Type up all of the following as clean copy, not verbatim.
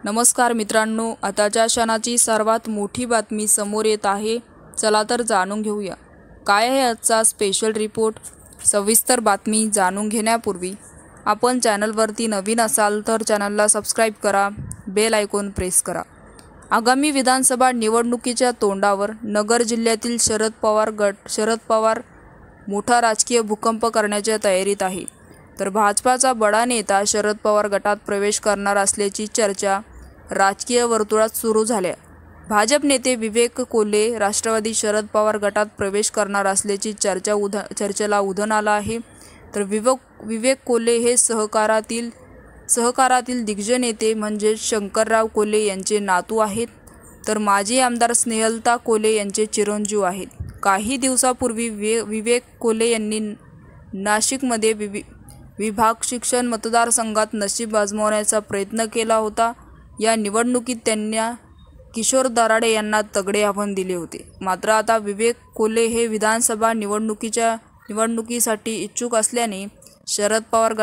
नमस्कार मित्रांनो, आताच्या क्षणाची सर्वात मोठी बातमी समोर येत आहे। चला तर जाणून घेऊया काय आहे आजचा स्पेशल रिपोर्ट। सविस्तर बातमी जाणून घेण्यापूर्वी आपण चॅनलवरती नवीन असाल तर चॅनलला सबस्क्राइब करा, बेल आयकॉन प्रेस करा। आगामी विधानसभा निवडणुकीच्या तोंडावर नगर जिल्ह्यातील शरद पवार मोठा राजकीय भूकंप करण्याच्या तयारीत आहे। तर भाजपाचा बडा नेता शरद पवार गटात प्रवेश करणार असल्याची चर्चा राजकीय वर्तुळात सुरू झाल्या। भाजप नेते विवेक कोल्हे राष्ट्रवादी शरद पवार गटात प्रवेश करणार असल्याची चर्चेला उधाण आलं आहे। तर विवेक कोल्हे हे सहकारातील दिग्गज नेते म्हणजे शंकरराव कोल्हे यांचे नातू आहेत। तर माजी आमदार स्नेहलता कोल्हे यांचे चिरंजीव आहेत। काही दिवसापूर्वी विवेक कोल्हे यांनी नाशिकमध्ये विभाग शिक्षण मतदारसंघात नशीब आजमावण्याचा प्रयत्न केला होता। या निवडणुकीत त्यांनी किशोर दराडे यांना तगडे आव्हान दिले होते। मात्र आता विवेक कोल्हे हे विधानसभा निवडणुकीसाठी इच्छुक असल्याने शरद पवार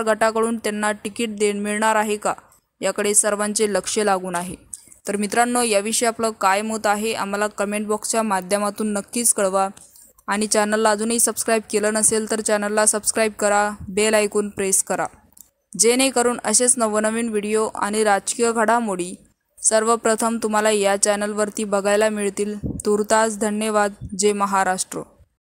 गटाकडून त्यांना तिकीट मिळणार आहे का, याकडे सर्वांचे लक्ष लागून आहे। तर मित्रांनो, याविषयी आपलं काय मत आहे आम्हाला कमेंट बॉक्सच्या माध्यमातून नक्कीच कळवा। आणि चॅनलला अजूनही सबस्क्राइब केलं नसेल तर चॅनलला सबस्क्राइब करा, बेल आयकॉन प्रेस करा, जेणेकरून असेच नवनवीन व्हिडिओ आणि राजकीय घडामोडी सर्वप्रथम तुम्हाला या चॅनलवरती बघायला मिळतील। तूर्तास धन्यवाद। जय महाराष्ट्र।